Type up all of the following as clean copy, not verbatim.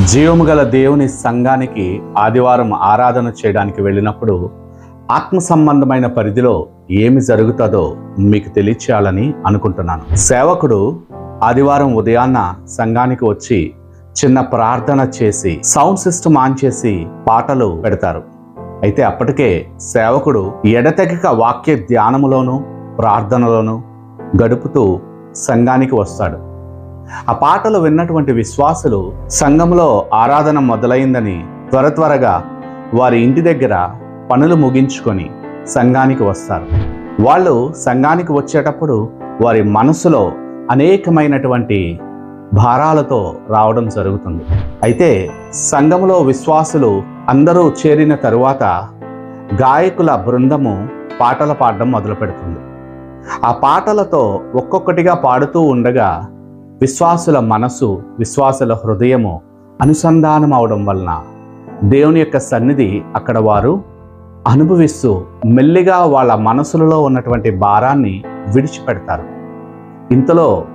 జీవము గల దేవుని సంఘానికి ఆదివారం ఆరాధన చేయడానికి వెళ్ళినప్పుడు ఆత్మ సంబంధమైన పరిధిలో ఏమి జరుగుతుందో మీకు తెలియచేయాలని అనుకుంటున్నాను. సేవకుడు ఆదివారం ఉదయాన్న సంఘానికి వచ్చి చిన్న ప్రార్థన చేసి సౌండ్ సిస్టమ్ ఆన్ చేసి పాటలు పెడతారు. అయితే అప్పటికే సేవకుడు ఎడతెగక వాక్య ధ్యానములోను ప్రార్థనలోను గడుపుతూ సంఘానికి వస్తాడు. ఆ పాటలు విన్నటువంటి విశ్వాసులు సంఘంలో ఆరాధన మొదలైందని త్వరగా వారి ఇంటి దగ్గర పనులు ముగించుకొని సంఘానికి వస్తారు. వాళ్ళు సంఘానికి వచ్చేటప్పుడు వారి మనసులో అనేకమైనటువంటి భారాలతో రావడం జరుగుతుంది. అయితే సంఘంలో విశ్వాసులు అందరూ చేరిన తరువాత గాయకుల బృందము పాటలు పాడడం మొదలు పెడుతుంది. ఆ పాటలతో ఒక్కొక్కటిగా పాడుతూ ఉండగా విశ్వాసుల మనసు, విశ్వాసుల హృదయము అనుసంధానం అవడం వలన దేవుని యొక్క సన్నిధి అక్కడ వారు అనుభవిస్తూ మెల్లిగా వాళ్ళ మనసులలో ఉన్నటువంటి భారాన్ని విడిచిపెడతారు. ఇంతలో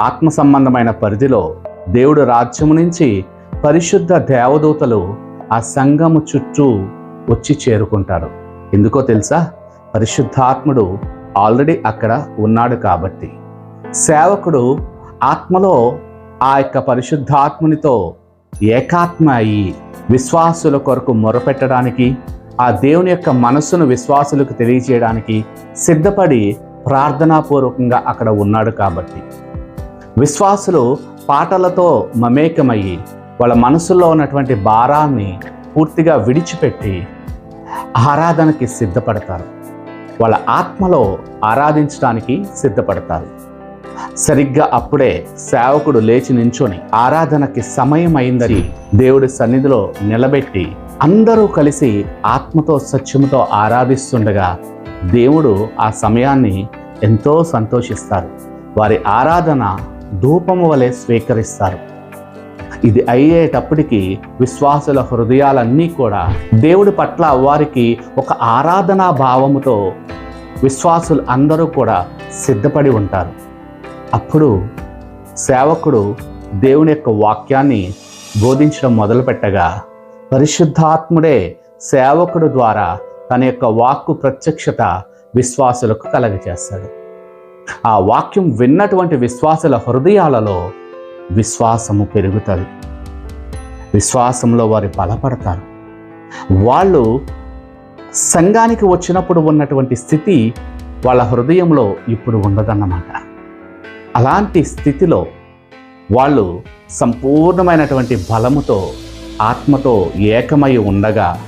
ఆత్మ సంబంధమైన పరిధిలో దేవుడు రాజ్యము నుంచి పరిశుద్ధ దేవదూతలు ఆ సంఘము చుట్టూ వచ్చి చేరుకుంటారు. ఎందుకో తెలుసా? పరిశుద్ధాత్ముడు ఆల్రెడీ అక్కడ ఉన్నాడు కాబట్టి. సేవకుడు ఆత్మలో ఆ యొక్క పరిశుద్ధాత్మునితో ఏకాత్మ అయ్యి విశ్వాసుల కొరకు మొరపెట్టడానికి, ఆ దేవుని యొక్క మనస్సును విశ్వాసులకు తెలియజేయడానికి సిద్ధపడి ప్రార్థనాపూర్వకంగా అక్కడ ఉన్నాడు కాబట్టి విశ్వాసులు పాటలతో మమేకమయ్యి వాళ్ళ మనసులో ఉన్నటువంటి భారాన్ని పూర్తిగా విడిచిపెట్టి ఆరాధనకి సిద్ధపడతారు. వాళ్ళ ఆత్మలో ఆరాధించడానికి సిద్ధపడతారు. సరిగ్గా అప్పుడే సేవకుడు లేచి నించొని ఆరాధనకి సమయం అయిందని దేవుడి సన్నిధిలో నిలబెట్టి అందరూ కలిసి ఆత్మతో సత్యముతో ఆరాధిస్తుండగా దేవుడు ఆ సమయాన్ని ఎంతో సంతోషిస్తారు. వారి ఆరాధన ధూపము వలె స్వీకరిస్తారు. ఇది అయ్యేటప్పటికి విశ్వాసుల హృదయాలన్నీ కూడా దేవుడి పట్ల వారికి ఒక ఆరాధనా భావముతో విశ్వాసులు అందరూ కూడా సిద్ధపడి ఉంటారు. అప్పుడు సేవకుడు దేవుని యొక్క వాక్యాన్ని బోధించడం మొదలుపెట్టగా పరిశుద్ధాత్ముడే సేవకుడు ద్వారా తన యొక్క వాక్కు ప్రత్యక్షత విశ్వాసులకు కలగజేస్తాడు. ఆ వాక్యం విన్నటువంటి విశ్వాసుల హృదయాలలో విశ్వాసము పెరుగుతుంది. విశ్వాసంలో వారు బలపడతారు. వాళ్ళు సంఘానికి వచ్చినప్పుడు ఉన్నటువంటి స్థితి వాళ్ళ హృదయంలో ఇప్పుడు ఉండదన్నమాట. అలాంటి స్థితిలో వాళ్ళు సంపూర్ణమైనటువంటి బలముతో ఆత్మతో ఏకమై ఉండగా,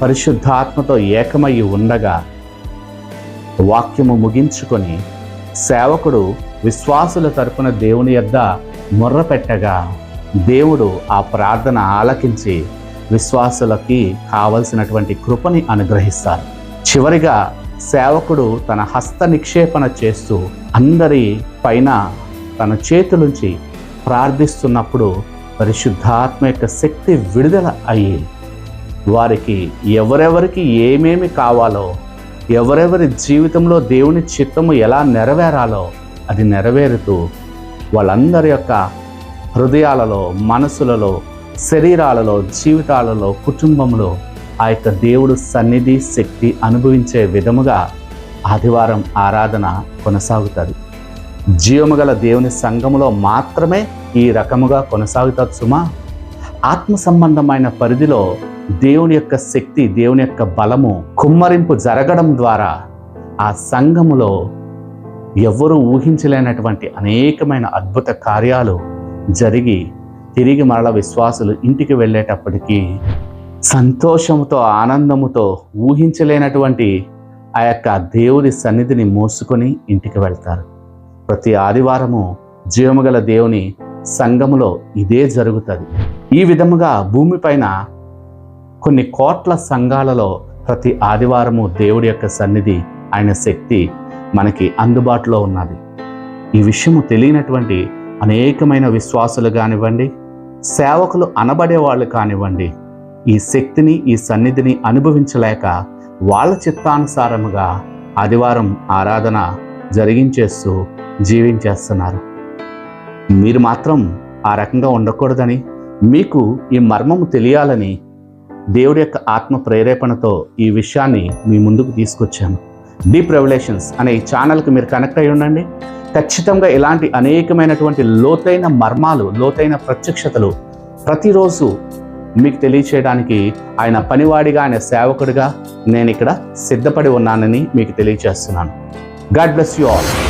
పరిశుద్ధాత్మతో ఏకమై ఉండగా వాక్యము ముగించుకొని సేవకుడు విశ్వాసుల తరపున దేవుని యొద్ద మొర్ర పెట్టగా దేవుడు ఆ ప్రార్థన ఆలకించి విశ్వాసులకి కావలసినటువంటి కృపని అనుగ్రహిస్తారు. చివరిగా సేవకుడు తన హస్త నిక్షేపణ చేస్తూ అందరి పైన తన చేతులుంచి ప్రార్థిస్తున్నప్పుడు పరిశుద్ధాత్మ యొక్క శక్తి విడుదల అయ్యి వారికి ఎవరెవరికి ఏమేమి కావాలో, ఎవరెవరి జీవితంలో దేవుని చిత్తము ఎలా నెరవేరాలో అది నెరవేరుతూ వాళ్ళందరి యొక్క హృదయాలలో, మనసులలో, శరీరాలలో, జీవితాలలో, కుటుంబంలో ఆ యొక్క దేవుడు సన్నిధి శక్తి అనుభవించే విధముగా ఆదివారం ఆరాధన కొనసాగుతుంది. జీవము గల దేవుని సంఘములో మాత్రమే ఈ రకముగా కొనసాగుతుంది సుమా. ఆత్మ సంబంధమైన పరిధిలో దేవుని యొక్క శక్తి, దేవుని యొక్క బలము కుమ్మరింపు జరగడం ద్వారా ఆ సంఘములో ఎవ్వరూ ఊహించలేనటువంటి అనేకమైన అద్భుత కార్యాలు జరిగి తిరిగి మరల విశ్వాసులు ఇంటికి వెళ్ళేటప్పటికీ సంతోషముతో, ఆనందముతో ఊహించలేనటువంటి ఆ యొక్క దేవుని సన్నిధిని మోసుకొని ఇంటికి వెళ్తారు. ప్రతి ఆదివారము జీవముగల దేవుని సంఘములో ఇదే జరుగుతుంది. ఈ విధముగా భూమిపైన కొన్ని కోట్ల సంఘాలలో ప్రతి ఆదివారము దేవుడి యొక్క సన్నిధి, ఆయన శక్తి మనకి అందుబాటులో ఉన్నది. ఈ విషయము తెలియనటువంటి అనేకమైన విశ్వాసులు కానివ్వండి, సేవకులు అనబడే వాళ్ళు కానివ్వండి, ఈ శక్తిని, ఈ సన్నిధిని అనుభవించలేక వాళ్ళ చిత్తానుసారముగా ఆదివారం ఆరాధన జరిగించేస్తూ జీవించేస్తున్నారు. మీరు మాత్రం ఆ రకంగా ఉండకూడదని, మీకు ఈ మర్మము తెలియాలని దేవుడి యొక్క ఆత్మ ప్రేరేపణతో ఈ విషయాన్ని మీ ముందుకు తీసుకొచ్చాను. డీప్ రెవల్యూషన్స్ అనే ఈ ఛానల్కి మీరు కనెక్ట్ అయి ఉండండి. ఖచ్చితంగా ఇలాంటి అనేకమైనటువంటి లోతైన మర్మాలు, లోతైన ప్రత్యక్షతలు ప్రతిరోజు మీకు తెలియచేయడానికి ఆయన పనివాడిగా, ఆయన సేవకుడిగా నేను ఇక్కడ సిద్ధపడి ఉన్నానని మీకు తెలియచేస్తున్నాను. God bless you all.